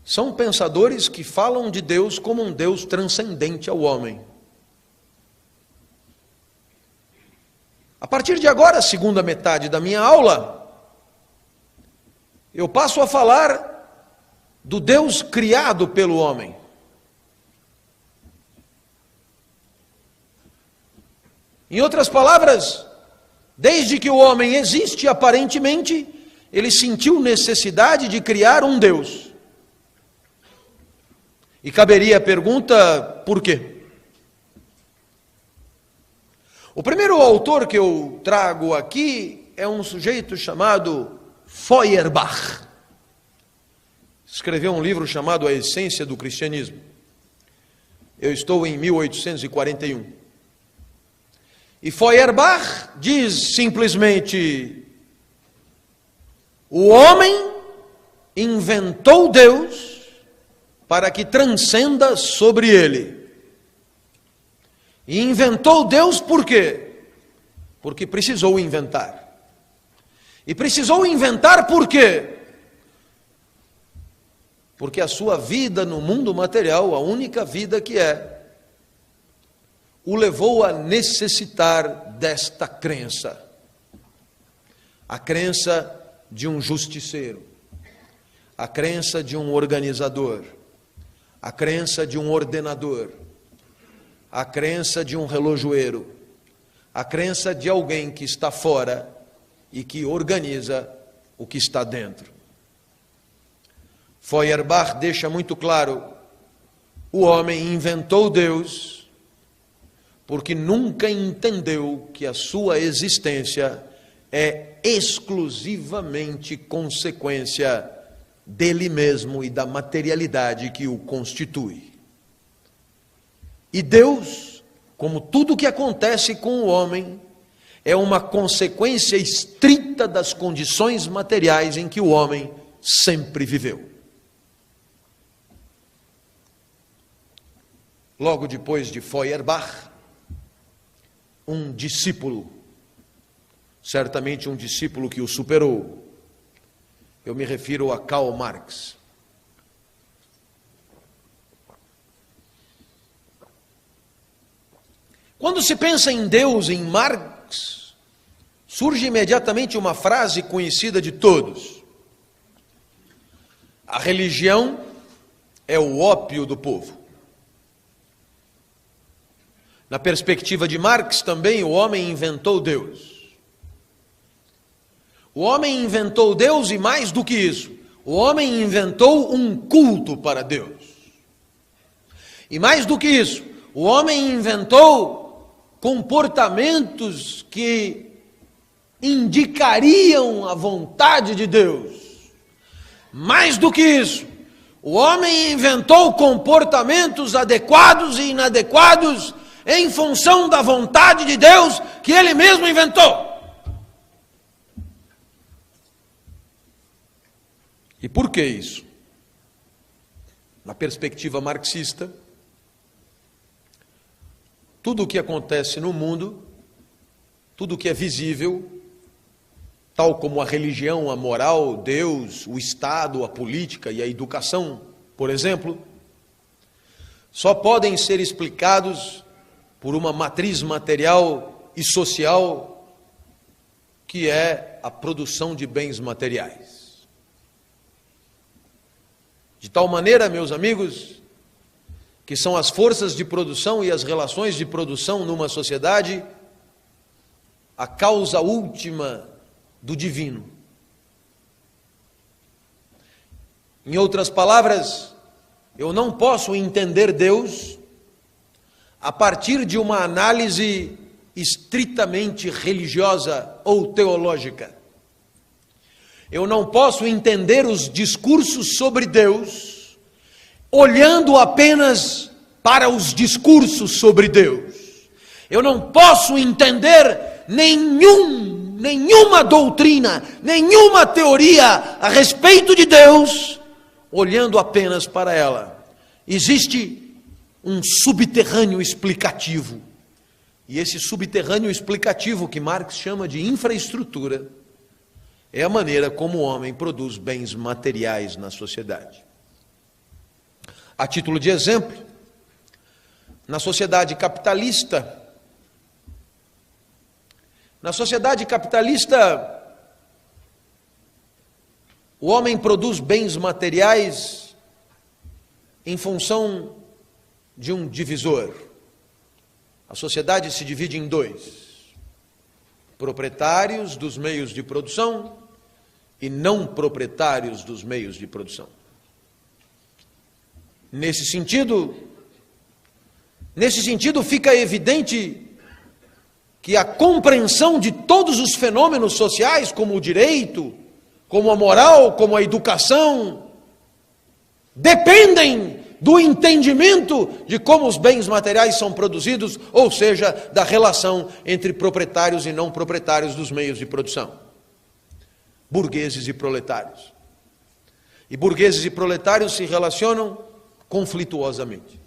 são pensadores que falam de Deus como um Deus transcendente ao homem. A partir de agora, a segunda metade da minha aula, eu passo a falar do Deus criado pelo homem. Em outras palavras, desde que o homem existe aparentemente, ele sentiu necessidade de criar um Deus. E caberia a pergunta, por quê? O primeiro autor que eu trago aqui é um sujeito chamado Feuerbach. Escreveu um livro chamado A Essência do Cristianismo. Eu estou em 1841. E Feuerbach diz simplesmente: o homem inventou Deus para que transcenda sobre ele. E inventou Deus por quê? Porque precisou inventar. E precisou inventar por quê? Porque a sua vida no mundo material, a única vida que é, o levou a necessitar desta crença. A crença de um justiceiro, a crença de um organizador, a crença de um ordenador, a crença de um relojoeiro, a crença de alguém que está fora e que organiza o que está dentro. Feuerbach deixa muito claro: o homem inventou Deus porque nunca entendeu que a sua existência é exclusivamente consequência dele mesmo e da materialidade que o constitui. E Deus, como tudo que acontece com o homem, é uma consequência estrita das condições materiais em que o homem sempre viveu. Logo depois de Feuerbach, um discípulo, certamente um discípulo que o superou, eu me refiro a Karl Marx. Quando se pensa em Deus, em Marx, surge imediatamente uma frase conhecida de todos: a religião é o ópio do povo. Na perspectiva de Marx também, o homem inventou Deus. O homem inventou Deus e mais do que isso, o homem inventou um culto para Deus. E mais do que isso, o homem inventou comportamentos que indicariam a vontade de Deus. Mais do que isso, o homem inventou comportamentos adequados e inadequados em função da vontade de Deus que ele mesmo inventou. E por que isso? Na perspectiva marxista, tudo o que acontece no mundo, tudo o que é visível, tal como a religião, a moral, Deus, o Estado, a política e a educação, por exemplo, só podem ser explicados por uma matriz material e social que é a produção de bens materiais. De tal maneira, meus amigos, que são as forças de produção e as relações de produção numa sociedade a causa última do divino. Em outras palavras, eu não posso entender Deus a partir de uma análise estritamente religiosa ou teológica. Eu não posso entender os discursos sobre Deus olhando apenas para os discursos sobre Deus. Eu não posso entender nenhuma doutrina, nenhuma teoria a respeito de Deus olhando apenas para ela. Existe um subterrâneo explicativo. E esse subterrâneo explicativo, que Marx chama de infraestrutura, é a maneira como o homem produz bens materiais na sociedade. A título de exemplo, na sociedade capitalista, o homem produz bens materiais em função de um divisor. A sociedade se divide em dois: proprietários dos meios de produção e não proprietários dos meios de produção. Nesse sentido, fica evidente que a compreensão de todos os fenômenos sociais, como o direito, como a moral, como a educação, dependem do entendimento de como os bens materiais são produzidos, ou seja, da relação entre proprietários e não proprietários dos meios de produção. Burgueses e proletários. E burgueses e proletários se relacionam conflituosamente.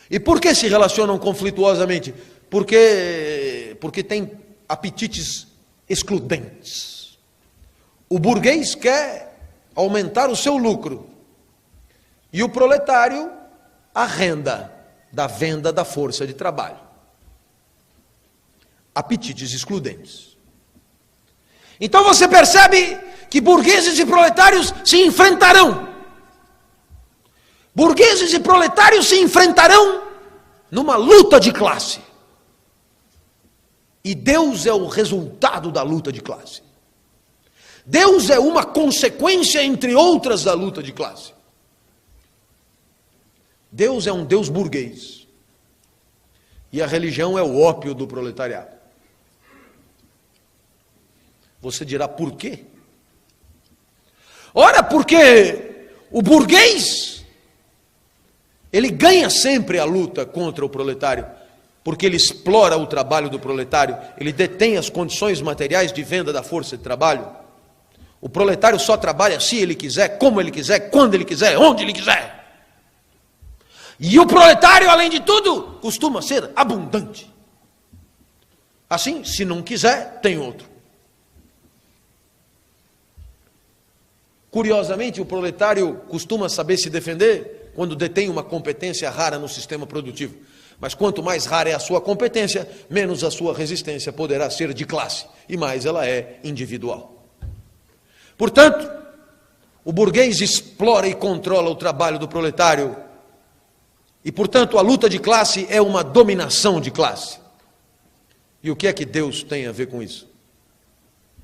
E por que se relacionam conflituosamente? Porque tem apetites excludentes. O burguês quer aumentar o seu lucro e o proletário a renda da venda da força de trabalho. Apetites excludentes. Então você percebe que burgueses e proletários se enfrentarão. Burgueses e proletários se enfrentarão numa luta de classe. E Deus é o resultado da luta de classe. Deus é uma consequência, entre outras, da luta de classe. Deus é um Deus burguês. E a religião é o ópio do proletariado. Você dirá, por quê? Ora, porque o burguês, ele ganha sempre a luta contra o proletário, porque ele explora o trabalho do proletário, ele detém as condições materiais de venda da força de trabalho. O proletário só trabalha se ele quiser, como ele quiser, quando ele quiser, onde ele quiser. E o proletário, além de tudo, costuma ser abundante. Assim, se não quiser, tem outro. Curiosamente, o proletário costuma saber se defender quando detém uma competência rara no sistema produtivo. Mas quanto mais rara é a sua competência, menos a sua resistência poderá ser de classe, e mais ela é individual. Portanto, o burguês explora e controla o trabalho do proletário, e portanto a luta de classe é uma dominação de classe. E o que é que Deus tem a ver com isso?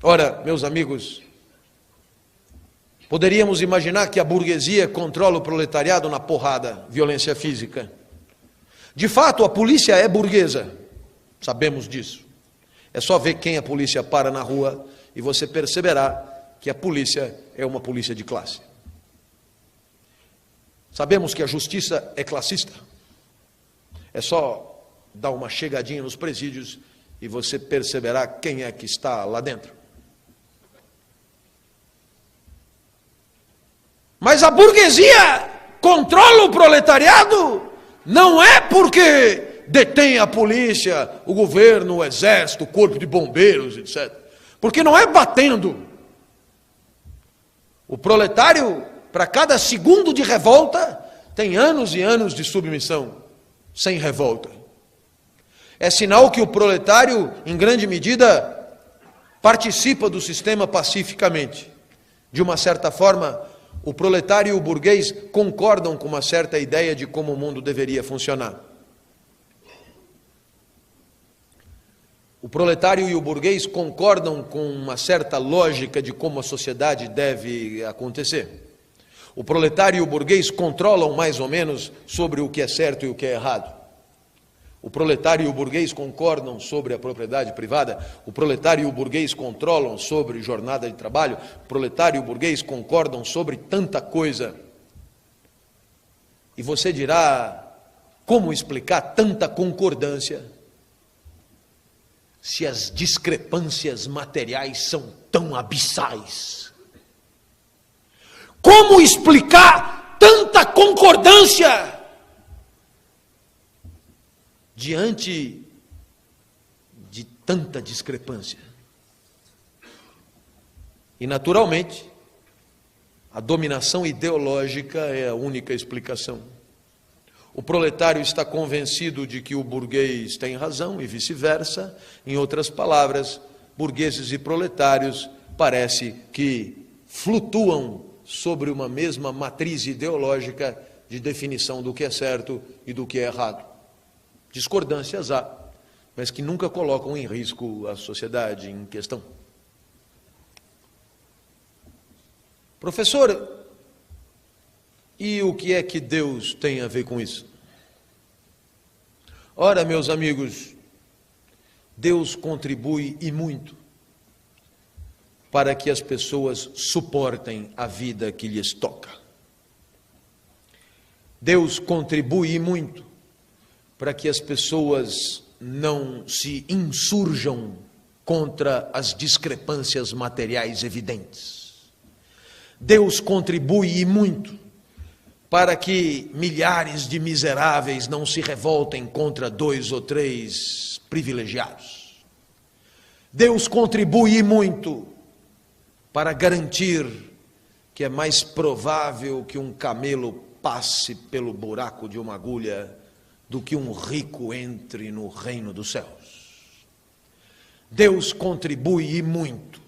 Ora, meus amigos, poderíamos imaginar que a burguesia controla o proletariado na porrada, violência física. De fato, a polícia é burguesa, sabemos disso. É só ver quem a polícia para na rua e você perceberá que a polícia é uma polícia de classe. Sabemos que a justiça é classista. É só dar uma chegadinha nos presídios e você perceberá quem é que está lá dentro. Mas a burguesia controla o proletariado não é porque detém a polícia, o governo, o exército, o corpo de bombeiros, etc. Porque não é batendo. O proletário, para cada segundo de revolta, tem anos e anos de submissão, sem revolta. É sinal que o proletário, em grande medida, participa do sistema pacificamente. De uma certa forma, o proletário e o burguês concordam com uma certa ideia de como o mundo deveria funcionar. O proletário e o burguês concordam com uma certa lógica de como a sociedade deve acontecer. O proletário e o burguês controlam mais ou menos sobre o que é certo e o que é errado. O proletário e o burguês concordam sobre a propriedade privada. O proletário e o burguês controlam sobre jornada de trabalho. O proletário e o burguês concordam sobre tanta coisa. E você dirá, como explicar tanta concordância se as discrepâncias materiais são tão abissais? Como explicar tanta concordância diante de tanta discrepância? E naturalmente, A dominação ideológica é a única explicação. O proletário está convencido de que o burguês tem razão e vice-versa. Em outras palavras, burgueses e proletários parece que flutuam sobre uma mesma matriz ideológica de definição do que é certo e do que é errado. Discordâncias há, mas que nunca colocam em risco a sociedade em questão. Professor, e o que é que Deus tem a ver com isso? Ora, meus amigos, Deus contribui e muito para que as pessoas suportem a vida que lhes toca. Deus contribui muito para que as pessoas não se insurjam contra as discrepâncias materiais evidentes. Deus contribui muito para que milhares de miseráveis não se revoltem contra 2 ou 3 privilegiados. Deus contribui muito para garantir que é mais provável que um camelo passe pelo buraco de uma agulha do que um rico entre no reino dos céus. Deus contribui muito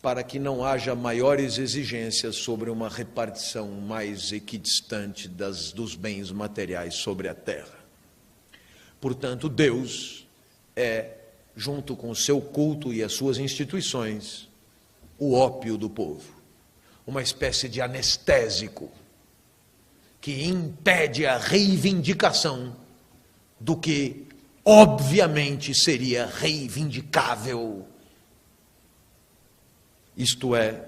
para que não haja maiores exigências sobre uma repartição mais equidistante dos bens materiais sobre a terra. Portanto, Deus é, junto com o seu culto e as suas instituições, o ópio do povo, uma espécie de anestésico que impede a reivindicação do que obviamente seria reivindicável, isto é,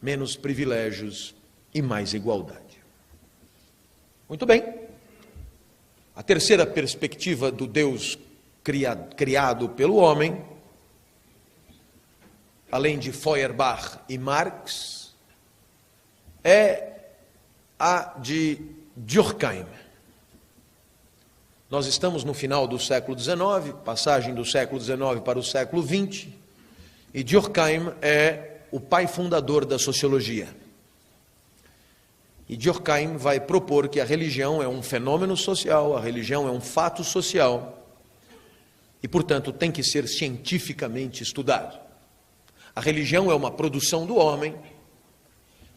menos privilégios e mais igualdade. Muito bem. A terceira perspectiva do Deus criado pelo homem, além de Feuerbach e Marx, é a de Durkheim. Nós estamos no final do século XIX, passagem do século XIX para o século XX, e Durkheim é o pai fundador da sociologia. E Durkheim vai propor que a religião é um fenômeno social, a religião é um fato social, e, portanto, tem que ser cientificamente estudado. A religião é uma produção do homem,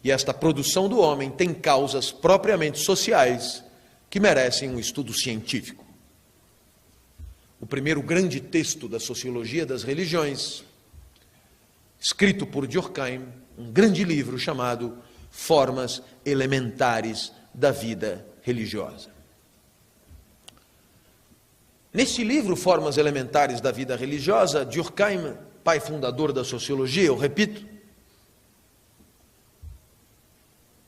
e esta produção do homem tem causas propriamente sociais que merecem um estudo científico. O primeiro grande texto da sociologia das religiões, escrito por Durkheim, um grande livro chamado Formas Elementares da Vida Religiosa. Neste livro, Formas Elementares da Vida Religiosa, Durkheim, pai fundador da sociologia, eu repito,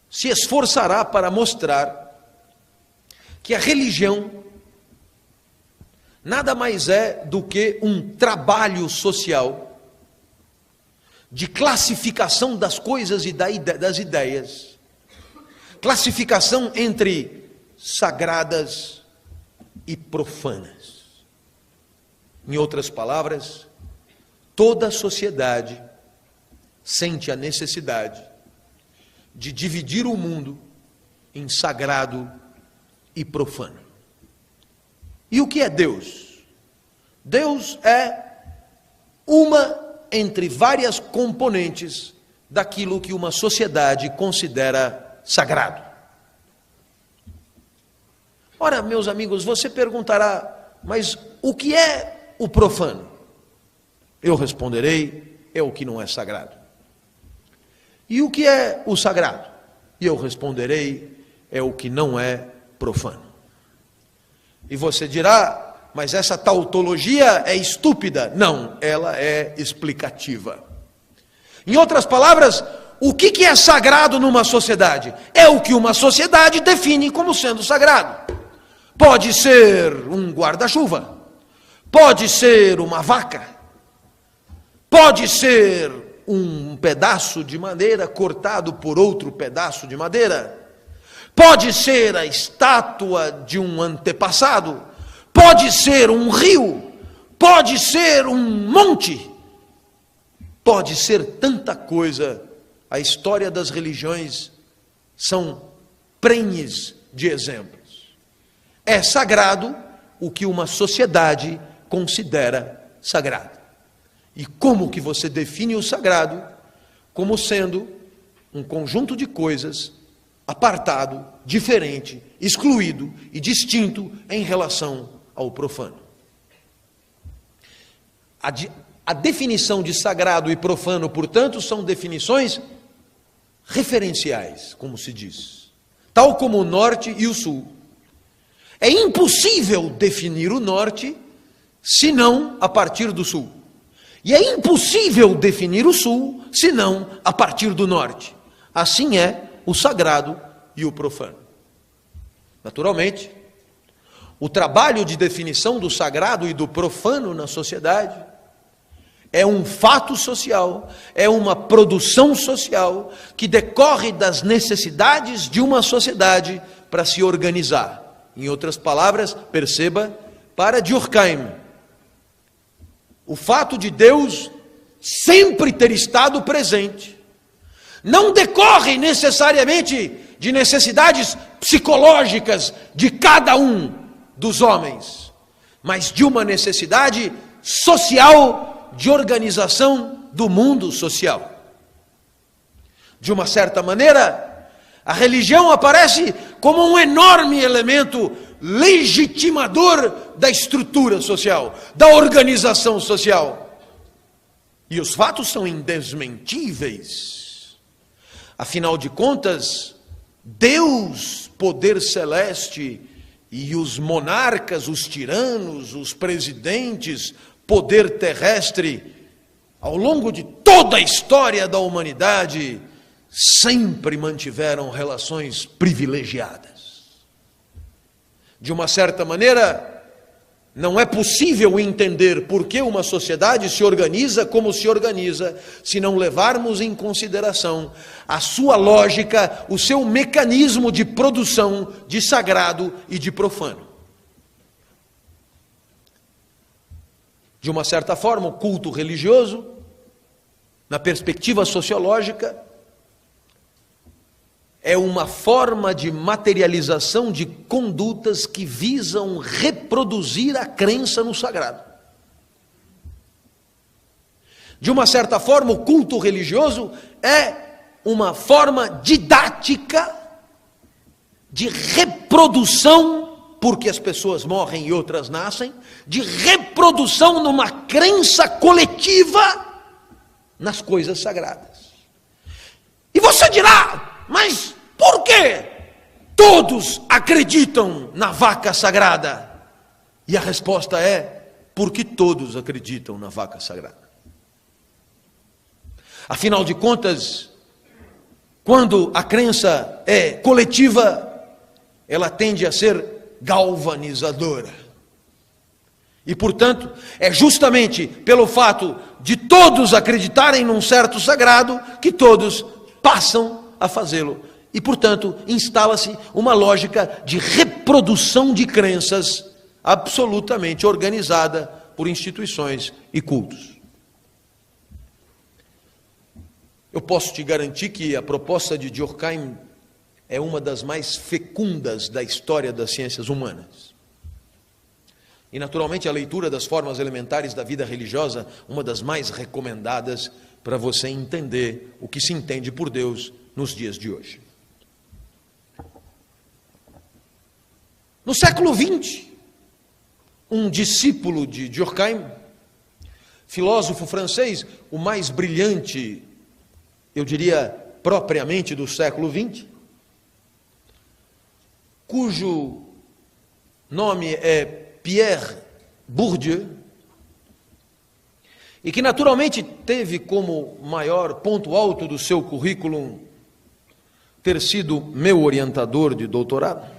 se esforçará para mostrar que a religião nada mais é do que um trabalho social de classificação das coisas e das ideias, classificação entre sagradas e profanas. Em outras palavras, toda a sociedade sente a necessidade de dividir o mundo em sagrado e profano. E o que é Deus? Deus é uma entre várias componentes daquilo que uma sociedade considera sagrado. Ora, meus amigos, você perguntará, mas o que é o profano? Eu responderei, é o que não é sagrado. E o que é o sagrado? E eu responderei, é o que não é profano. E você dirá, mas essa tautologia é estúpida. Não, ela é explicativa. Em outras palavras, o que é sagrado numa sociedade? É o que uma sociedade define como sendo sagrado. Pode ser um guarda-chuva, pode ser uma vaca, pode ser um pedaço de madeira cortado por outro pedaço de madeira, pode ser a estátua de um antepassado, pode ser um rio, pode ser um monte. pode ser tanta coisa. A história das religiões são prenhes de exemplos. É sagrado o que uma sociedade considera sagrado. E como que você define o sagrado? Como sendo um conjunto de coisas apartado, diferente, excluído e distinto em relação ao profano. A definição de sagrado e profano, portanto, são definições referenciais, como se diz, tal como o norte e o sul. É impossível definir o norte senão a partir do sul. E é impossível definir o sul senão a partir do norte. Assim é o sagrado e o profano. Naturalmente, o trabalho de definição do sagrado e do profano na sociedade é um fato social, é uma produção social que decorre das necessidades de uma sociedade para se organizar. Em outras palavras, perceba, para Durkheim, o fato de Deus sempre ter estado presente não decorre necessariamente de necessidades psicológicas de cada um dos homens, mas de uma necessidade social de organização do mundo social. De uma certa maneira, a religião aparece como um enorme elemento legitimador da estrutura social, da organização social. E os fatos são indesmentíveis. Afinal de contas, Deus, poder celeste, e os monarcas, os tiranos, os presidentes, poder terrestre, ao longo de toda a história da humanidade, sempre mantiveram relações privilegiadas. De uma certa maneira, não é possível entender por que uma sociedade se organiza como se organiza, se não levarmos em consideração a sua lógica, o seu mecanismo de produção de sagrado e de profano. De uma certa forma, o culto religioso, na perspectiva sociológica, é uma forma de materialização de condutas que visam reproduzir a crença no sagrado. De uma certa forma, o culto religioso é uma forma didática de reprodução, porque as pessoas morrem e outras nascem, de reprodução numa crença coletiva nas coisas sagradas. E você dirá, mas por que todos acreditam na vaca sagrada? E a resposta é, porque todos acreditam na vaca sagrada. Afinal de contas, quando a crença é coletiva, ela tende a ser galvanizadora. E, portanto, é justamente pelo fato de todos acreditarem num certo sagrado que todos passam a fazê-lo. E, portanto, instala-se uma lógica de reprodução de crenças absolutamente organizada por instituições e cultos. Eu posso te garantir que a proposta de Durkheim é uma das mais fecundas da história das ciências humanas. E, naturalmente, a leitura das formas elementares da vida religiosa, uma das mais recomendadas para você entender o que se entende por Deus nos dias de hoje. No século XX, um discípulo de Durkheim, filósofo francês, o mais brilhante, eu diria, propriamente do século XX, cujo nome é Pierre Bourdieu, e que naturalmente teve como maior ponto alto do seu currículo ter sido meu orientador de doutorado.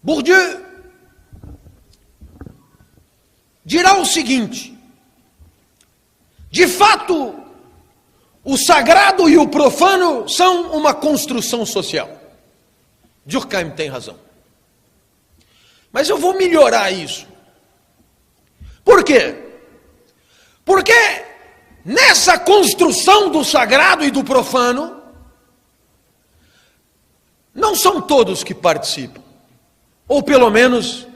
Bourdieu dirá o seguinte: de fato, o sagrado e o profano são uma construção social. Durkheim tem razão. Mas eu vou melhorar isso. Por quê? Porque nessa construção do sagrado e do profano, não são todos que participam, ou pelo menos,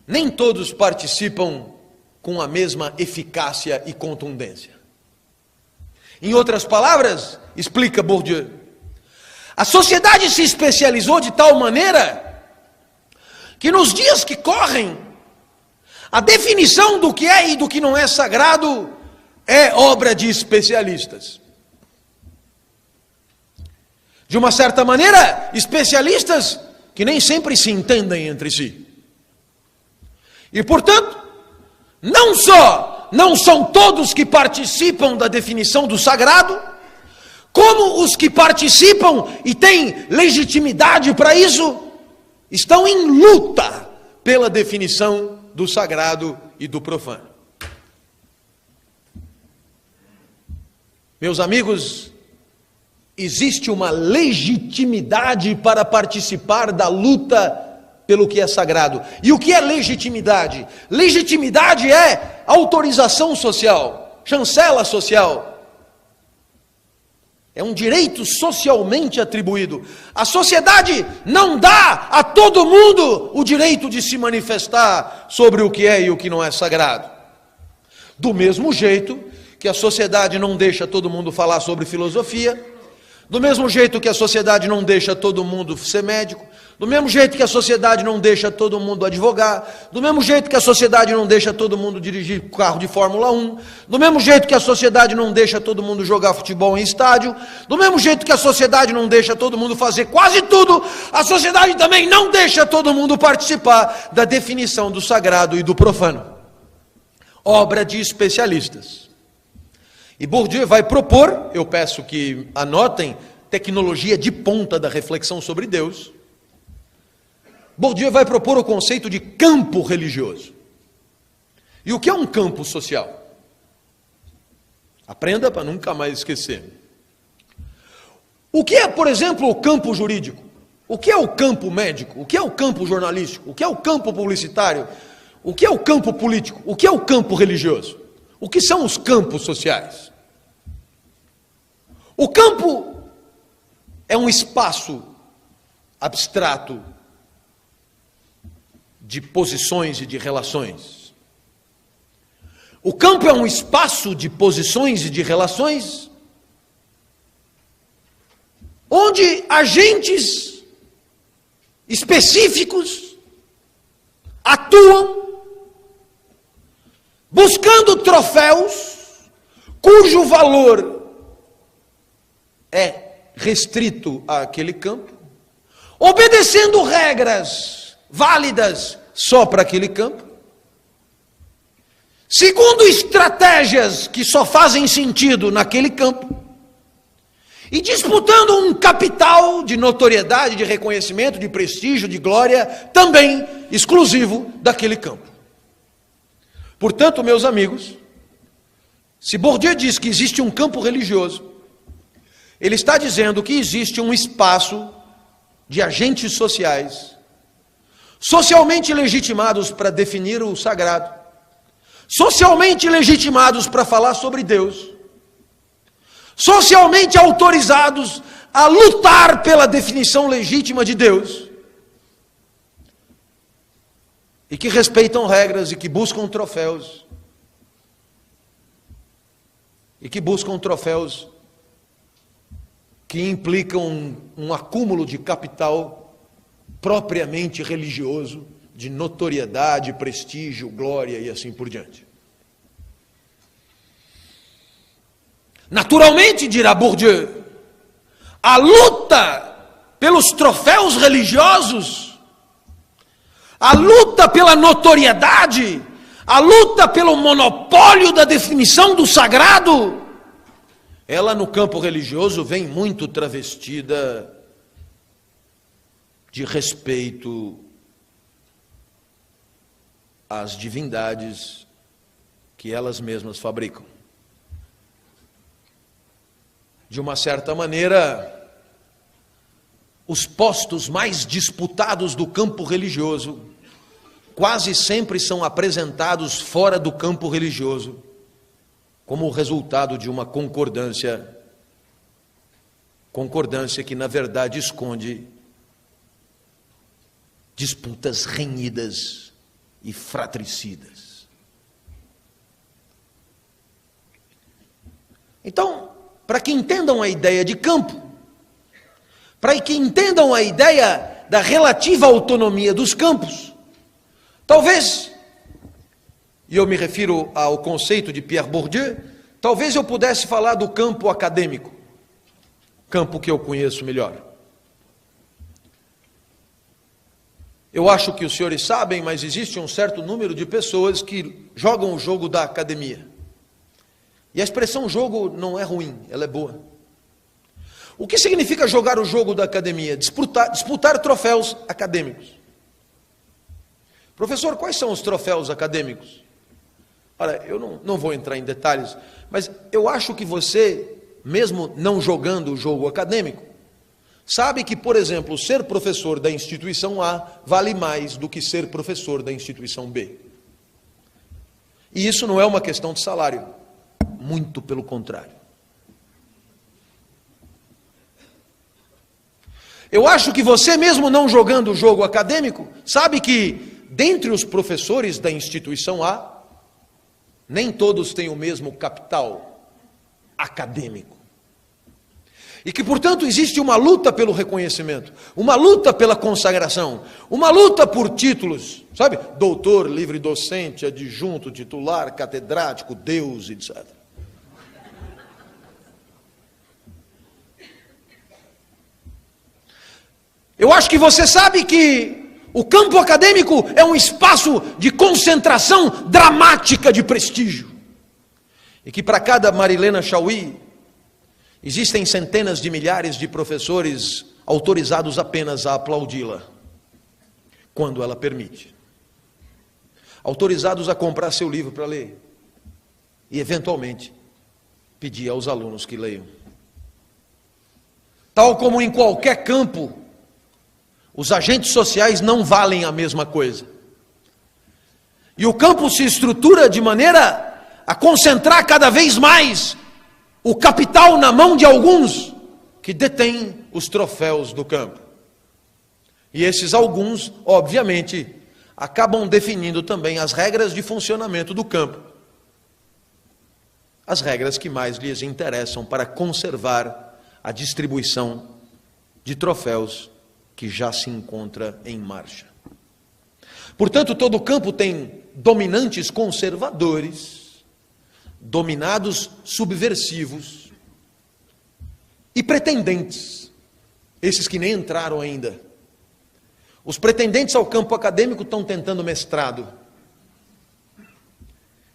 nem todos participam com a mesma eficácia e contundência. Em outras palavras, explica Bourdieu, a sociedade se especializou de tal maneira que nos dias que correm, a definição do que é e do que não é sagrado é obra de especialistas. De uma certa maneira, especialistas que nem sempre se entendem entre si. E, portanto, não só não são todos que participam da definição do sagrado, como os que participam e têm legitimidade para isso, estão em luta pela definição do sagrado e do profano. Meus amigos, existe uma legitimidade para participar da luta pelo que é sagrado. E o que é legitimidade? Legitimidade é autorização social, chancela social. É um direito socialmente atribuído. A sociedade não dá a todo mundo o direito de se manifestar sobre o que é e o que não é sagrado. Do mesmo jeito que a sociedade não deixa todo mundo falar sobre filosofia, do mesmo jeito que a sociedade não deixa todo mundo ser médico, do mesmo jeito que a sociedade não deixa todo mundo advogar, do mesmo jeito que a sociedade não deixa todo mundo dirigir carro de Fórmula 1, do mesmo jeito que a sociedade não deixa todo mundo jogar futebol em estádio, do mesmo jeito que a sociedade não deixa todo mundo fazer quase tudo, a sociedade também não deixa todo mundo participar da definição do sagrado e do profano. Obra de especialistas. E Bourdieu vai propor, eu peço que anotem, tecnologia de ponta da reflexão sobre Deus. Bourdieu vai propor o conceito de campo religioso. E o que é um campo social? Aprenda para nunca mais esquecer. O que é, por exemplo, o campo jurídico? O que é o campo médico? O que é o campo jornalístico? O que é o campo publicitário? O que é o campo político? O que é o campo religioso? O que são os campos sociais? O campo é um espaço abstrato de posições e de relações. O campo é um espaço de posições e de relações onde agentes específicos atuam buscando troféus cujo valor é restrito àquele campo, obedecendo regras válidas só para aquele campo, segundo estratégias que só fazem sentido naquele campo, e disputando um capital de notoriedade, de reconhecimento, de prestígio, de glória, também exclusivo daquele campo. Portanto, meus amigos, se Bourdieu diz que existe um campo religioso, ele está dizendo que existe um espaço de agentes sociais, socialmente legitimados para definir o sagrado, socialmente legitimados para falar sobre Deus, socialmente autorizados a lutar pela definição legítima de Deus, e que respeitam regras e que buscam troféus, que implicam um acúmulo de capital propriamente religioso, de notoriedade, prestígio, glória e assim por diante. Naturalmente, dirá Bourdieu, a luta pelos troféus religiosos, a luta pela notoriedade, a luta pelo monopólio da definição do sagrado, ela no campo religioso vem muito travestida de respeito às divindades que elas mesmas fabricam. De uma certa maneira, os postos mais disputados do campo religioso, quase sempre são apresentados fora do campo religioso, como resultado de uma concordância que na verdade esconde disputas renhidas e fratricidas. Então, para que entendam a ideia de campo, para que entendam a ideia da relativa autonomia dos campos, talvez, e eu me refiro ao conceito de Pierre Bourdieu, talvez eu pudesse falar do campo acadêmico, campo que eu conheço melhor. Eu acho que os senhores sabem, mas existe um certo número de pessoas que jogam o jogo da academia. E a expressão jogo não é ruim, ela é boa. O que significa jogar o jogo da academia? Disputar troféus acadêmicos. Professor, quais são os troféus acadêmicos? Olha, eu não vou entrar em detalhes, mas eu acho que você, mesmo não jogando o jogo acadêmico, sabe que, por exemplo, ser professor da instituição A vale mais do que ser professor da instituição B. E isso não é uma questão de salário, muito pelo contrário. Eu acho que você, mesmo não jogando o jogo acadêmico, sabe que, dentre os professores da instituição A, nem todos têm o mesmo capital acadêmico. E que, portanto, existe uma luta pelo reconhecimento, uma luta pela consagração, uma luta por títulos, sabe? Doutor, livre docente, adjunto, titular, catedrático, Deus, etc. Eu acho que você sabe que o campo acadêmico é um espaço de concentração dramática de prestígio. E que para cada Marilena Chauí, existem centenas de milhares de professores autorizados apenas a aplaudi-la, quando ela permite. Autorizados a comprar seu livro para ler. E, eventualmente, pedir aos alunos que leiam. Tal como em qualquer campo, os agentes sociais não valem a mesma coisa. E o campo se estrutura de maneira a concentrar cada vez mais o capital na mão de alguns que detêm os troféus do campo. E esses alguns, obviamente, acabam definindo também as regras de funcionamento do campo. As regras que mais lhes interessam para conservar a distribuição de troféus que já se encontra em marcha. Portanto, todo o campo tem dominantes conservadores, dominados subversivos e pretendentes, esses que nem entraram ainda. Os pretendentes ao campo acadêmico estão tentando mestrado.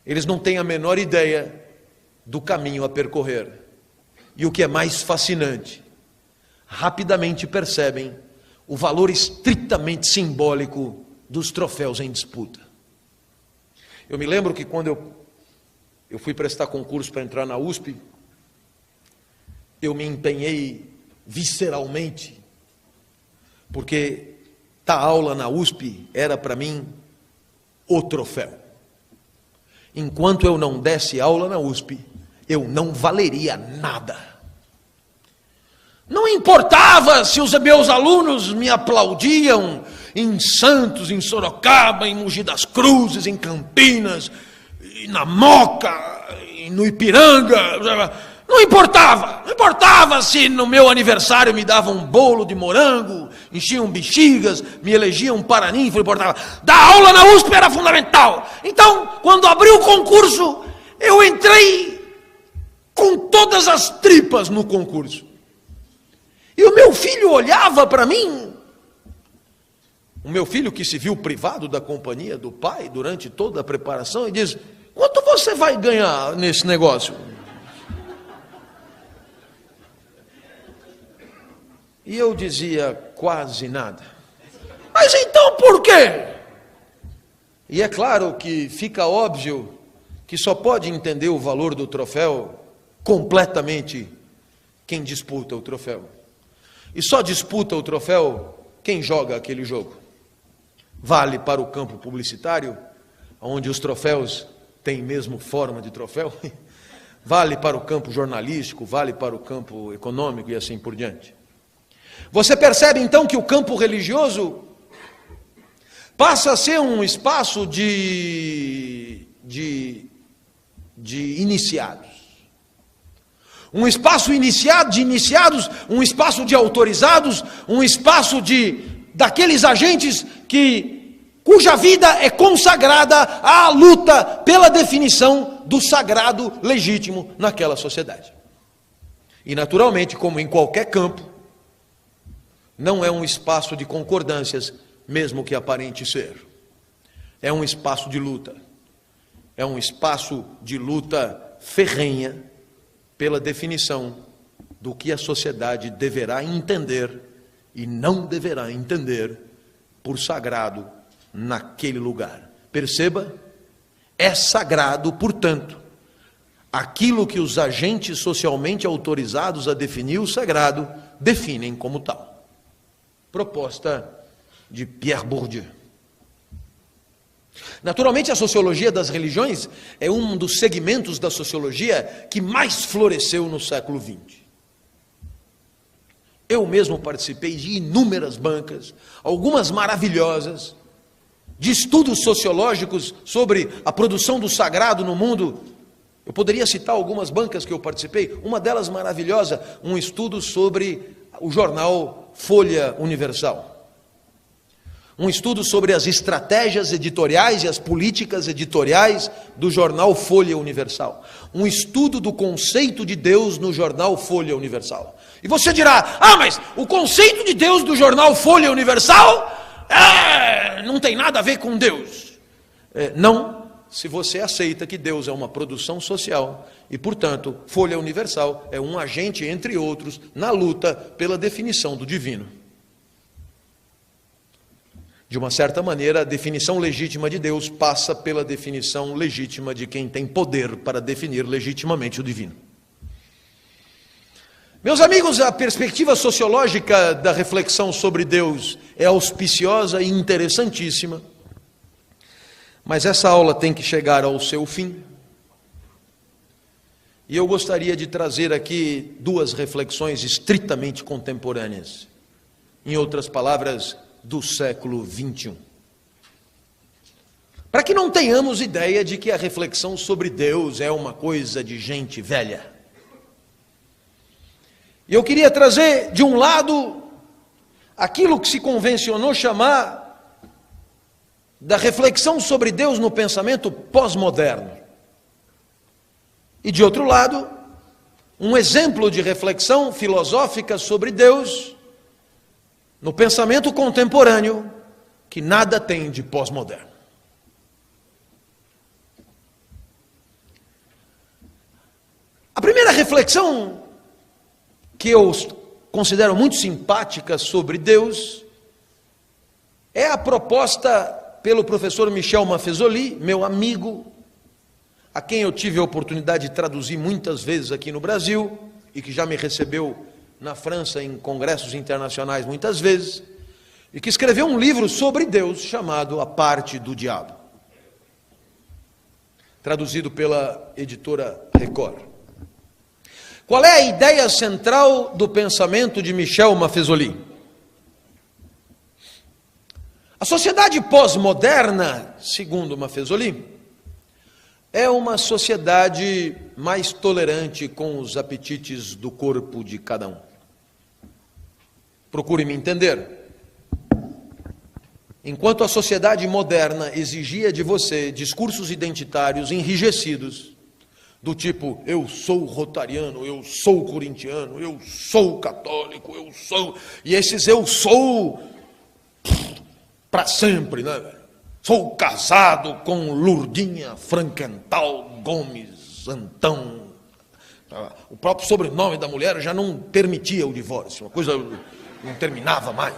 Eles não têm a menor ideia do caminho a percorrer. E o que é mais fascinante, rapidamente percebem o valor estritamente simbólico dos troféus em disputa. Eu me lembro que quando eu fui prestar concurso para entrar na USP, eu me empenhei visceralmente, porque dar aula na USP era para mim o troféu. Enquanto eu não desse aula na USP, eu não valeria nada. Não importava se os meus alunos me aplaudiam em Santos, em Sorocaba, em Mogi das Cruzes, em Campinas, na Moca, no Ipiranga. Não importava se no meu aniversário me davam um bolo de morango, enchiam bexigas, me elegiam paraninfo, não importava. Dar aula na USP era fundamental. Então, quando abriu o concurso, eu entrei com todas as tripas no concurso. E o meu filho olhava para mim, o meu filho que se viu privado da companhia do pai durante toda a preparação, e diz: quanto você vai ganhar nesse negócio? E eu dizia: quase nada. Mas então por quê? E é claro que fica óbvio que só pode entender o valor do troféu completamente quem disputa o troféu. E só disputa o troféu quem joga aquele jogo. vale para o campo publicitário, onde os troféus têm mesmo forma de troféu, vale para o campo jornalístico, vale para o campo econômico e assim por diante. Você percebe então que o campo religioso passa a ser um espaço de iniciados. Um espaço de iniciados, um espaço de autorizados, um espaço daqueles agentes cuja vida é consagrada à luta pela definição do sagrado legítimo naquela sociedade. E naturalmente, como em qualquer campo, não é um espaço de concordâncias, mesmo que aparente ser. É um espaço de luta. É um espaço de luta ferrenha pela definição do que a sociedade deverá entender e não deverá entender por sagrado naquele lugar. Perceba, é sagrado, portanto, aquilo que os agentes socialmente autorizados a definir o sagrado definem como tal. Proposta de Pierre Bourdieu. Naturalmente, a sociologia das religiões é um dos segmentos da sociologia que mais floresceu no século XX. Eu mesmo participei de inúmeras bancas, algumas maravilhosas, de estudos sociológicos sobre a produção do sagrado no mundo. Eu poderia citar algumas bancas que eu participei, uma delas maravilhosa, um estudo sobre o jornal Folha Universal. Um estudo sobre as estratégias editoriais e as políticas editoriais do jornal Folha Universal. Um estudo do conceito de Deus no jornal Folha Universal. E você dirá, mas o conceito de Deus do jornal Folha Universal não tem nada a ver com Deus. Não, se você aceita que Deus é uma produção social e, portanto, Folha Universal é um agente, entre outros, na luta pela definição do divino. De uma certa maneira, a definição legítima de Deus passa pela definição legítima de quem tem poder para definir legitimamente o divino. Meus amigos, a perspectiva sociológica da reflexão sobre Deus é auspiciosa e interessantíssima, mas essa aula tem que chegar ao seu fim. E eu gostaria de trazer aqui duas reflexões estritamente contemporâneas. Em outras palavras, do século XXI. Para que não tenhamos ideia de que a reflexão sobre Deus é uma coisa de gente velha. E eu queria trazer, de um lado, aquilo que se convencionou chamar da reflexão sobre Deus no pensamento pós-moderno. E, de outro lado, um exemplo de reflexão filosófica sobre Deus no pensamento contemporâneo, que nada tem de pós-moderno. A primeira reflexão que eu considero muito simpática sobre Deus é a proposta pelo professor Michel Maffezoli, meu amigo, a quem eu tive a oportunidade de traduzir muitas vezes aqui no Brasil e que já me recebeu na França em congressos internacionais muitas vezes, e que escreveu um livro sobre Deus chamado A Parte do Diabo, traduzido pela editora Record. Qual é a ideia central do pensamento de Michel Maffezoli? A sociedade pós-moderna, segundo Maffezoli, é uma sociedade mais tolerante com os apetites do corpo de cada um. Procure me entender. Enquanto a sociedade moderna exigia de você discursos identitários enrijecidos, do tipo, eu sou rotariano, eu sou corintiano, eu sou católico, eu sou... E esses eu sou para sempre, né, velho? Sou casado com Lourdinha Frankenthal Gomes Antão. O próprio sobrenome da mulher já não permitia o divórcio, uma coisa não terminava mais.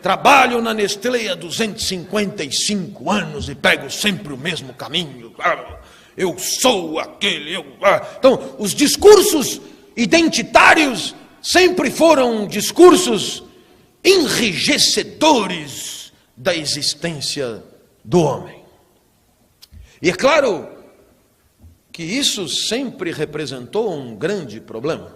Trabalho na Nestlé há 255 anos e pego sempre o mesmo caminho. Eu sou aquele... Então, os discursos identitários sempre foram discursos enrijecedores da existência do homem. E é claro que isso sempre representou um grande problema,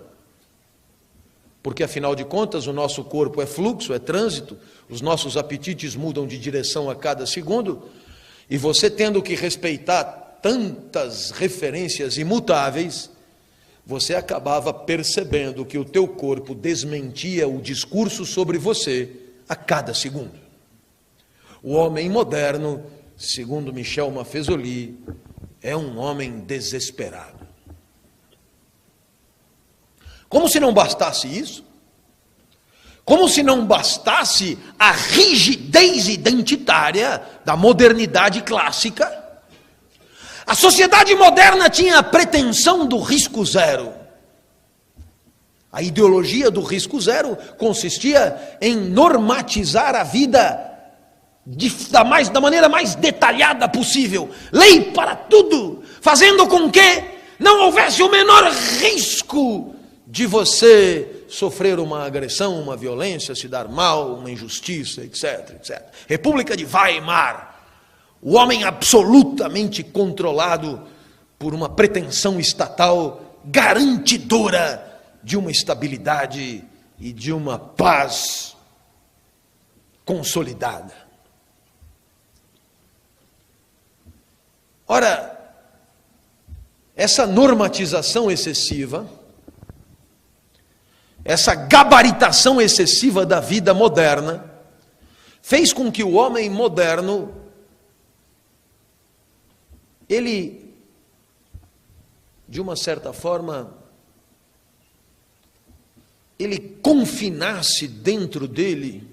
porque afinal de contas o nosso corpo é fluxo, é trânsito, os nossos apetites mudam de direção a cada segundo, e você tendo que respeitar tantas referências imutáveis, você acabava percebendo que o teu corpo desmentia o discurso sobre você a cada segundo. O homem moderno, segundo Michel Maffesoli, é um homem desesperado. Como se não bastasse isso, como se não bastasse a rigidez identitária da modernidade clássica, a sociedade moderna tinha a pretensão do risco zero. A ideologia do risco zero consistia em normatizar a vida da maneira mais detalhada possível, lei para tudo, fazendo com que não houvesse o menor risco de você sofrer uma agressão, uma violência, se dar mal, uma injustiça, etc, etc. República de Weimar, o homem absolutamente controlado por uma pretensão estatal garantidora de uma estabilidade e de uma paz consolidada. Ora, essa normatização excessiva, essa gabaritação excessiva da vida moderna, fez com que o homem moderno, ele, de uma certa forma, ele confinasse dentro dele,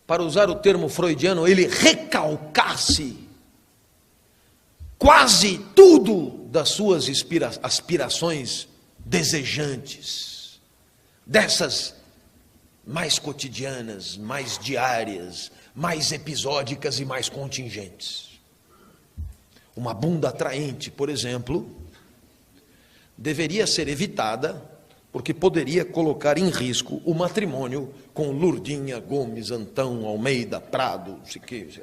para usar o termo freudiano, ele recalcasse quase tudo das suas aspirações desejantes, dessas mais cotidianas, mais diárias, mais episódicas e mais contingentes. Uma bunda atraente, por exemplo, deveria ser evitada, porque poderia colocar em risco o matrimônio com Lourdinha, Gomes, Antão, Almeida, Prado, não sei o que.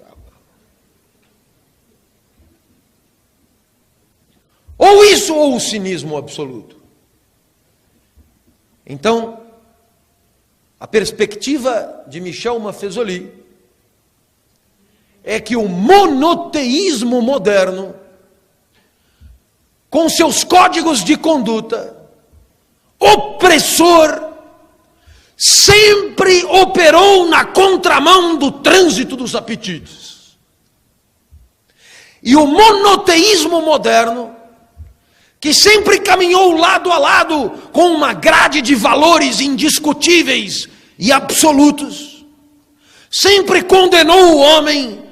Ou isso ou o cinismo absoluto. Então, a perspectiva de Michel Maffesoli é que o monoteísmo moderno, com seus códigos de conduta, opressor, sempre operou na contramão do trânsito dos apetites. E o monoteísmo moderno, que sempre caminhou lado a lado com uma grade de valores indiscutíveis e absolutos, sempre condenou o homem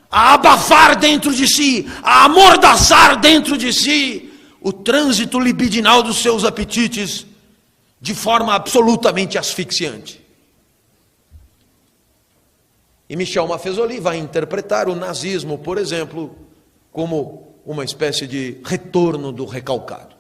a abafar dentro de si, a amordaçar dentro de si o trânsito libidinal dos seus apetites de forma absolutamente asfixiante. E Michel Maffesoli vai interpretar o nazismo, por exemplo, como uma espécie de retorno do recalcado.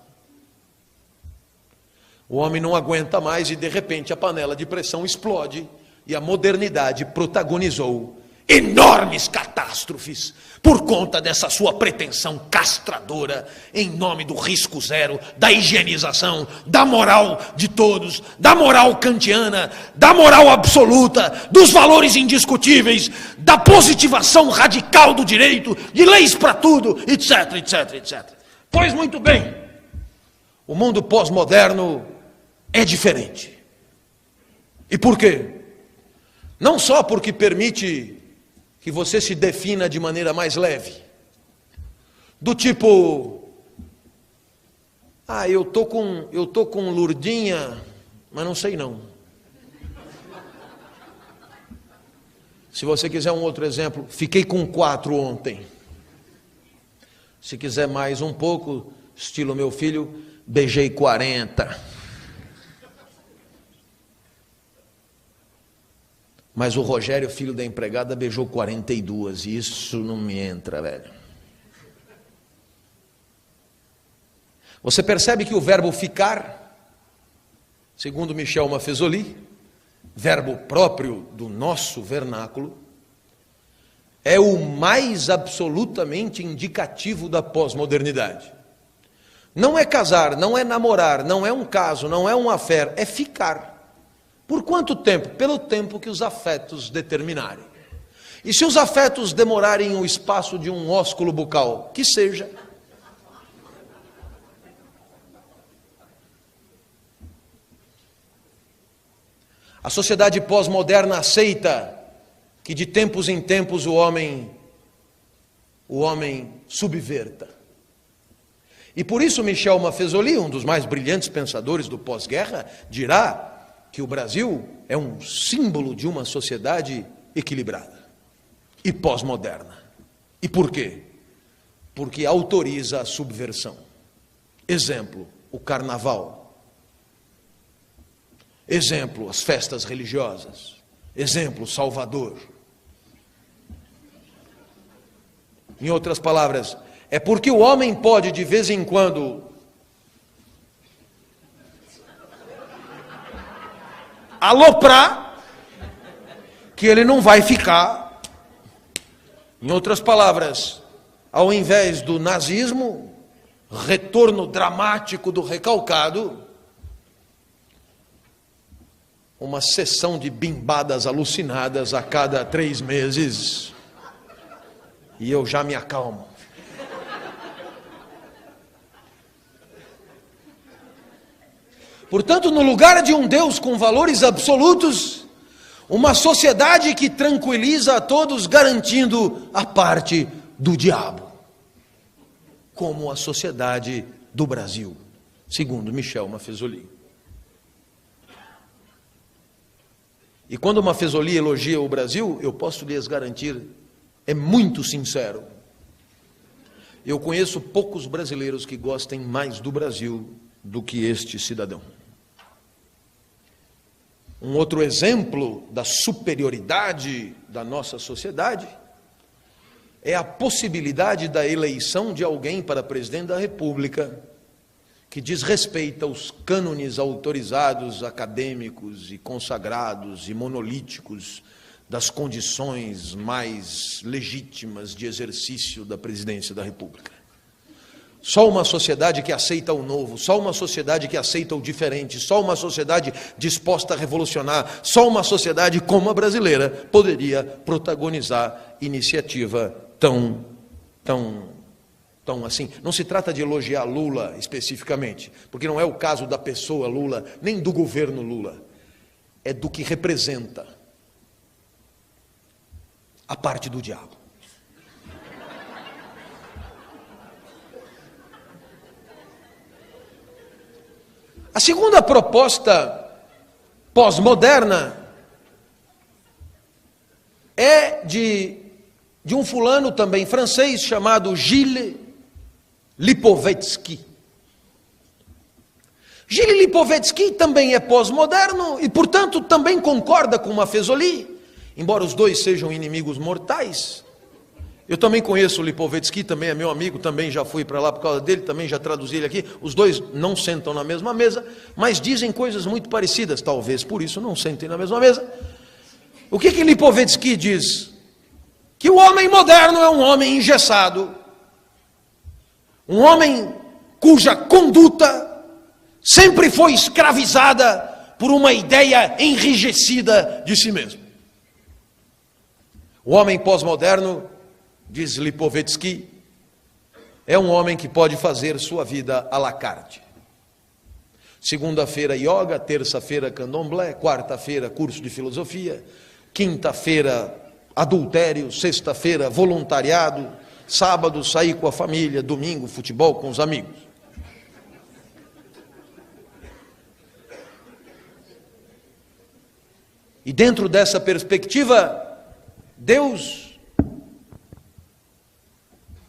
O homem não aguenta mais e de repente a panela de pressão explode e a modernidade protagonizou enormes catástrofes por conta dessa sua pretensão castradora em nome do risco zero, da higienização, da moral de todos, da moral kantiana, da moral absoluta, dos valores indiscutíveis, da positivação radical do direito, de leis para tudo, etc, etc, etc. Pois muito bem, o mundo pós-moderno é diferente. E por quê? Não só porque permite que você se defina de maneira mais leve, do tipo, eu tô com Lourdinha, mas não sei não. Se você quiser um outro exemplo, fiquei com 4 ontem. Se quiser mais um pouco, estilo meu filho, beijei 40. Mas o Rogério, filho da empregada, beijou 42, e isso não me entra, velho. Você percebe que o verbo ficar segundo Michel Maffesoli, verbo próprio do nosso vernáculo, é o mais absolutamente indicativo da pós-modernidade. Não é casar, não é namorar, não é um caso, não é um affair, é ficar. Por quanto tempo? Pelo tempo que os afetos determinarem. E se os afetos demorarem o espaço de um ósculo bucal, que seja. A sociedade pós-moderna aceita que de tempos em tempos o homem subverta. E por isso Michel Maffesoli, um dos mais brilhantes pensadores do pós-guerra, dirá que o Brasil é um símbolo de uma sociedade equilibrada e pós-moderna. E por quê? Porque autoriza a subversão. Exemplo, o carnaval. Exemplo, as festas religiosas. Exemplo, Salvador. Em outras palavras, é porque o homem pode de vez em quando aloprar que ele não vai ficar. Em outras palavras, ao invés do nazismo, retorno dramático do recalcado, uma sessão de bimbadas alucinadas a cada 3 meses, e eu já me acalmo. Portanto, no lugar de um Deus com valores absolutos, uma sociedade que tranquiliza a todos, garantindo a parte do diabo, como a sociedade do Brasil, segundo Michel Maffesoli. E quando Maffesoli elogia o Brasil, eu posso lhes garantir, é muito sincero. Eu conheço poucos brasileiros que gostem mais do Brasil do que este cidadão. Um outro exemplo da superioridade da nossa sociedade é a possibilidade da eleição de alguém para presidente da República que desrespeita os cânones autorizados, acadêmicos e consagrados e monolíticos das condições mais legítimas de exercício da presidência da República. Só uma sociedade que aceita o novo, só uma sociedade que aceita o diferente, só uma sociedade disposta a revolucionar, só uma sociedade como a brasileira poderia protagonizar iniciativa tão assim. Não se trata de elogiar Lula especificamente, porque não é o caso da pessoa Lula, nem do governo Lula. É do que representa a parte do diabo. A segunda proposta pós-moderna é de um fulano também francês chamado Gilles Lipovetsky. Gilles Lipovetsky também é pós-moderno e, portanto, também concorda com Maffesoli, embora os dois sejam inimigos mortais. Eu também conheço o Lipovetsky, também é meu amigo, também já fui para lá por causa dele, também já traduzi ele aqui. Os dois não sentam na mesma mesa, mas dizem coisas muito parecidas, talvez por isso não sentem na mesma mesa. O que Lipovetsky diz? Que o homem moderno é um homem engessado, um homem cuja conduta sempre foi escravizada por uma ideia enrijecida de si mesmo. O homem pós-moderno, diz Lipovetsky, é um homem que pode fazer sua vida à la carte. Segunda-feira, yoga. Terça-feira, candomblé. Quarta-feira, curso de filosofia. Quinta-feira, adultério. Sexta-feira, voluntariado. Sábado, sair com a família. Domingo, futebol com os amigos. E dentro dessa perspectiva, Deus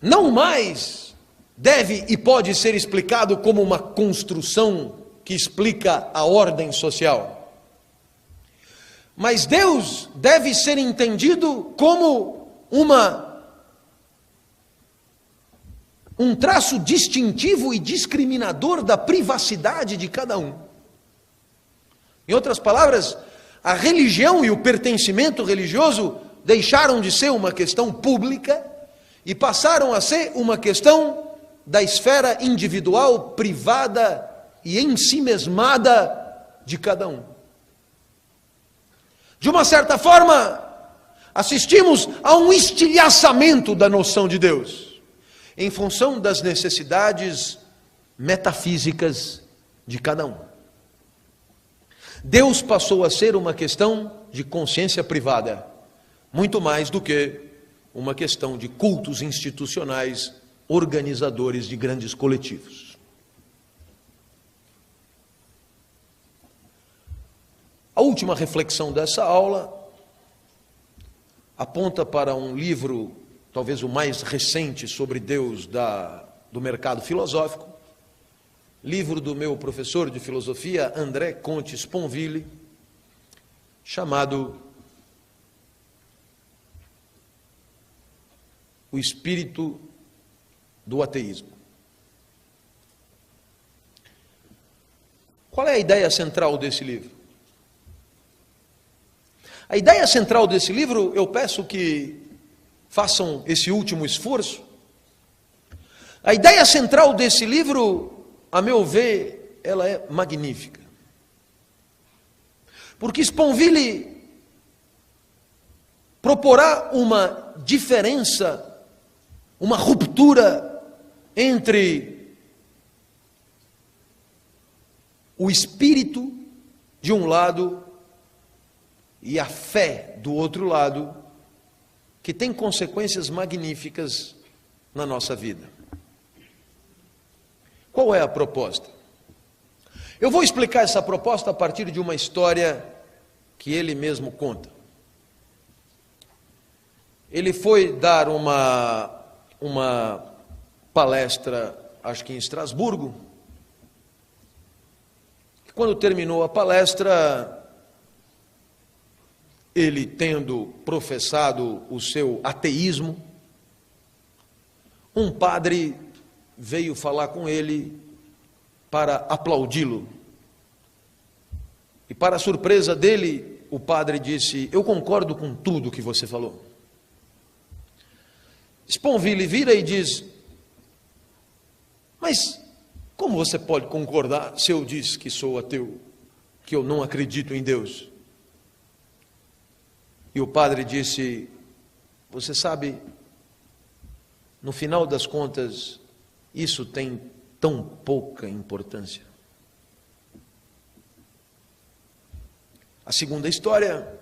não mais deve e pode ser explicado como uma construção que explica a ordem social. Mas Deus deve ser entendido como um traço distintivo e discriminador da privacidade de cada um. Em outras palavras, a religião e o pertencimento religioso deixaram de ser uma questão pública e passaram a ser uma questão da esfera individual, privada e ensimesmada de cada um. De uma certa forma, assistimos a um estilhaçamento da noção de Deus, em função das necessidades metafísicas de cada um. Deus passou a ser uma questão de consciência privada, muito mais do que uma questão de cultos institucionais, organizadores de grandes coletivos. A última reflexão dessa aula aponta para um livro, talvez o mais recente sobre Deus do mercado filosófico, livro do meu professor de filosofia, André Comte Sponville, chamado O Espírito do Ateísmo. Qual é a ideia central desse livro? A ideia central desse livro, eu peço que façam esse último esforço. A ideia central desse livro, a meu ver, ela é magnífica. Porque Sponville proporá uma diferença, uma ruptura entre o espírito de um lado e a fé do outro lado, que tem consequências magníficas na nossa vida. Qual é a proposta? Eu vou explicar essa proposta a partir de uma história que ele mesmo conta. Ele foi dar uma palestra, acho que em Estrasburgo. Quando terminou a palestra, ele tendo professado o seu ateísmo, um padre veio falar com ele para aplaudi-lo. E para a surpresa dele, o padre disse: eu concordo com tudo que você falou. Sponville vira e diz: mas como você pode concordar se eu disse que sou ateu, que eu não acredito em Deus? E o padre disse: você sabe, no final das contas, isso tem tão pouca importância. A segunda história,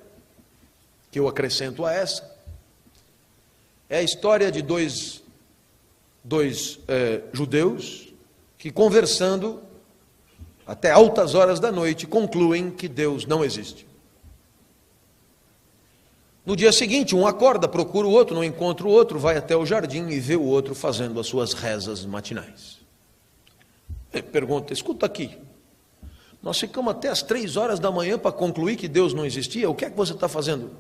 que eu acrescento a essa, é a história de dois judeus que, conversando até altas horas da noite, concluem que Deus não existe. No dia seguinte, um acorda, procura o outro, não encontra o outro, vai até o jardim e vê o outro fazendo as suas rezas matinais. Ele pergunta: escuta aqui, nós ficamos até as 3 horas da manhã para concluir que Deus não existia, o que é que você está fazendo?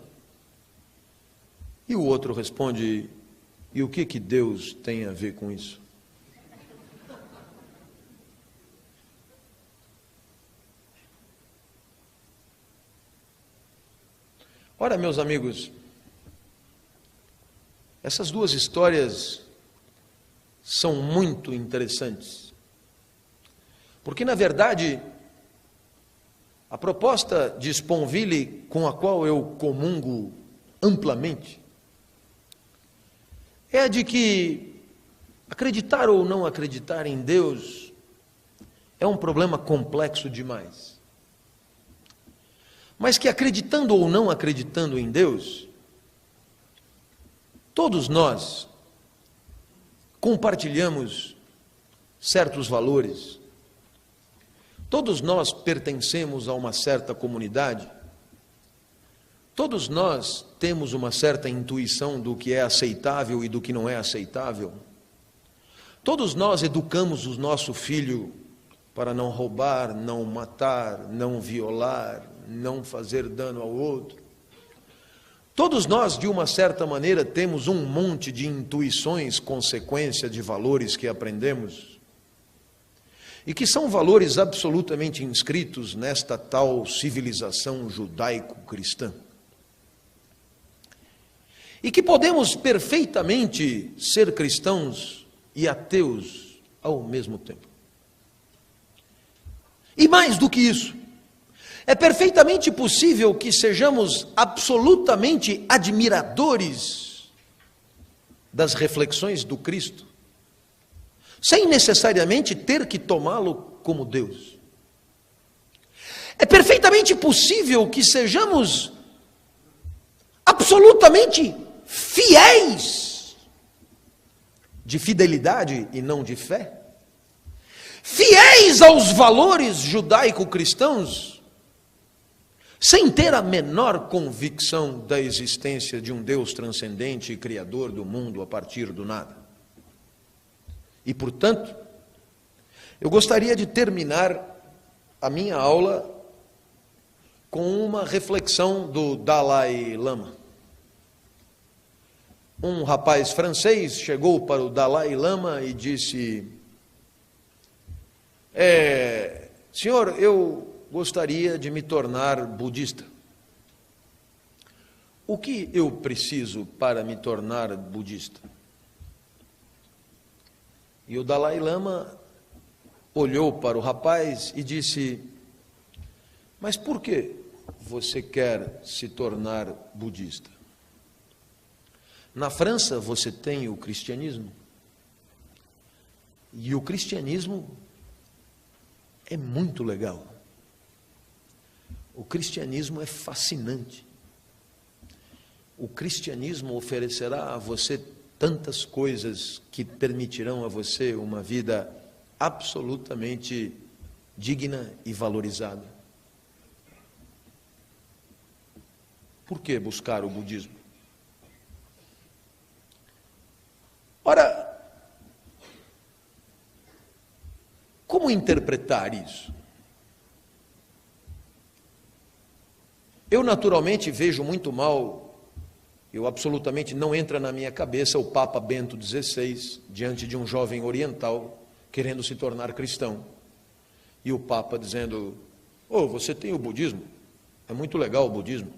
E o outro responde: e o que Deus tem a ver com isso? Ora, meus amigos, essas duas histórias são muito interessantes, porque, na verdade, a proposta de Sponville, com a qual eu comungo amplamente, é a de que acreditar ou não acreditar em Deus é um problema complexo demais. Mas que, acreditando ou não acreditando em Deus, todos nós compartilhamos certos valores, todos nós pertencemos a uma certa comunidade, todos nós temos uma certa intuição do que é aceitável e do que não é aceitável, todos nós educamos o nosso filho para não roubar, não matar, não violar, não fazer dano ao outro. Todos nós, de uma certa maneira, temos um monte de intuições, consequência de valores que aprendemos. e que são valores absolutamente inscritos nesta tal civilização judaico-cristã. E que podemos perfeitamente ser cristãos e ateus ao mesmo tempo. E mais do que isso, é perfeitamente possível que sejamos absolutamente admiradores das reflexões do Cristo, sem necessariamente ter que tomá-lo como Deus. É perfeitamente possível que sejamos absolutamente fiéis, de fidelidade e não de fé, fiéis aos valores judaico-cristãos, sem ter a menor convicção da existência de um Deus transcendente e criador do mundo a partir do nada. E, portanto, eu gostaria de terminar a minha aula com uma reflexão do Dalai Lama. Um rapaz francês chegou para o Dalai Lama e disse: senhor, eu gostaria de me tornar budista. O que eu preciso para me tornar budista? E o Dalai Lama olhou para o rapaz e disse: mas por que você quer se tornar budista? Na França você tem o cristianismo, e o cristianismo é muito legal. O cristianismo é fascinante. O cristianismo oferecerá a você tantas coisas que permitirão a você uma vida absolutamente digna e valorizada. Por que buscar o budismo? Ora, como interpretar isso? Eu naturalmente vejo muito mal. Eu absolutamente não entra na minha cabeça o Papa Bento XVI diante de um jovem oriental querendo se tornar cristão. E o Papa dizendo: você tem o budismo? É muito legal o budismo.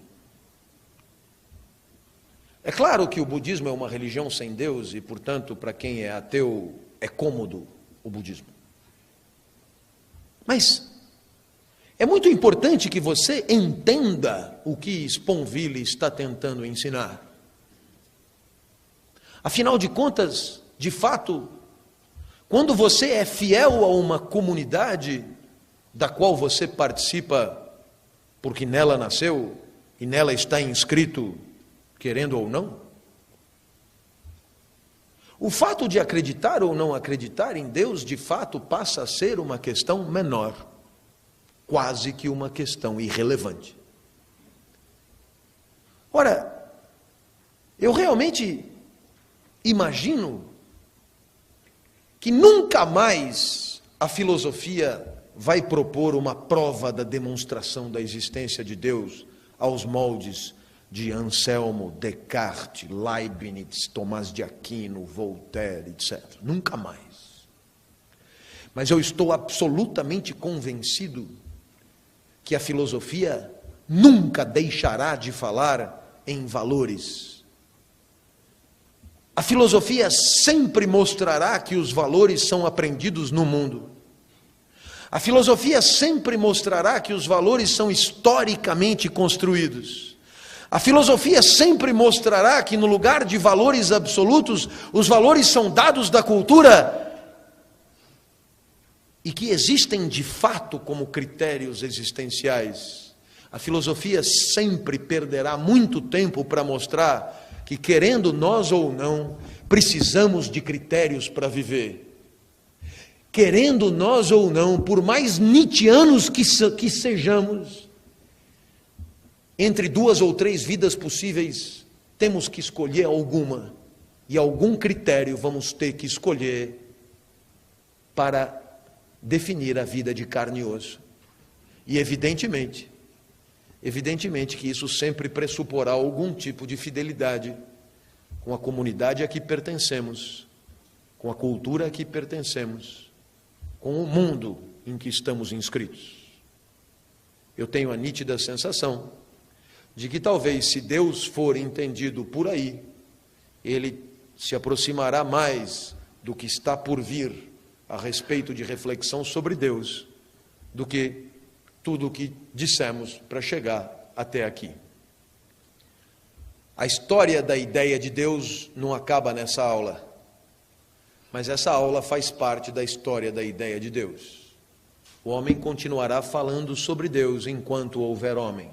É claro que o budismo é uma religião sem Deus e, portanto, para quem é ateu, é cômodo o budismo. Mas é muito importante que você entenda o que Sponville está tentando ensinar. Afinal de contas, de fato, quando você é fiel a uma comunidade da qual você participa, porque nela nasceu e nela está inscrito, querendo ou não, o fato de acreditar ou não acreditar em Deus, de fato, passa a ser uma questão menor, quase que uma questão irrelevante. Ora, eu realmente imagino que nunca mais a filosofia vai propor uma prova da demonstração da existência de Deus aos moldes de Anselmo, Descartes, Leibniz, Tomás de Aquino, Voltaire, etc. Nunca mais. Mas eu estou absolutamente convencido que a filosofia nunca deixará de falar em valores. A filosofia sempre mostrará que os valores são aprendidos no mundo. A filosofia sempre mostrará que os valores são historicamente construídos. A filosofia sempre mostrará que no lugar de valores absolutos, os valores são dados da cultura e que existem de fato como critérios existenciais. A filosofia sempre perderá muito tempo para mostrar que, querendo nós ou não, precisamos de critérios para viver. Querendo nós ou não, por mais nietzschianos que sejamos, entre 2 ou 3 vidas possíveis, temos que escolher alguma, e algum critério vamos ter que escolher para definir a vida de carne e osso. E evidentemente que isso sempre pressuporá algum tipo de fidelidade com a comunidade a que pertencemos, com a cultura a que pertencemos, com o mundo em que estamos inscritos. Eu tenho a nítida sensação de que talvez, se Deus for entendido por aí, ele se aproximará mais do que está por vir a respeito de reflexão sobre Deus, do que tudo o que dissemos para chegar até aqui. A história da ideia de Deus não acaba nessa aula, mas essa aula faz parte da história da ideia de Deus. O homem continuará falando sobre Deus enquanto houver homem.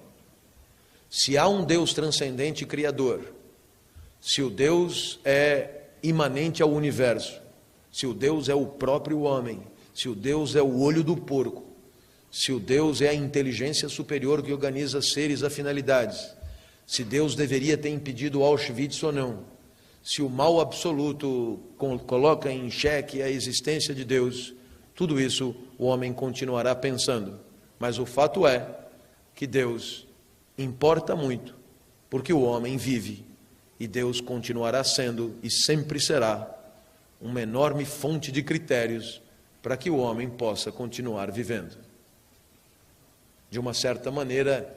Se há um Deus transcendente e criador, se o Deus é imanente ao universo, se o Deus é o próprio homem, se o Deus é o olho do porco, se o Deus é a inteligência superior que organiza seres a finalidades, se Deus deveria ter impedido Auschwitz ou não, se o mal absoluto coloca em xeque a existência de Deus, tudo isso o homem continuará pensando. Mas o fato é que Deus importa muito, porque o homem vive, e Deus continuará sendo e sempre será uma enorme fonte de critérios para que o homem possa continuar vivendo. De uma certa maneira,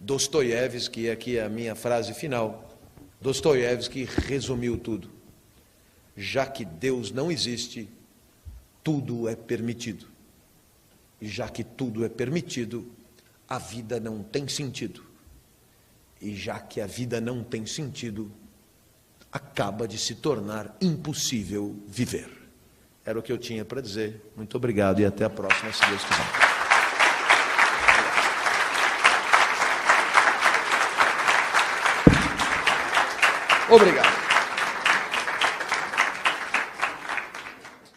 Dostoiévski, aqui é a minha frase final, Dostoiévski resumiu tudo. Já que Deus não existe, tudo é permitido. E já que tudo é permitido, a vida não tem sentido. E já que a vida não tem sentido, acaba de se tornar impossível viver. Era o que eu tinha para dizer. Muito obrigado e até a próxima, se Deus quiser. Obrigado.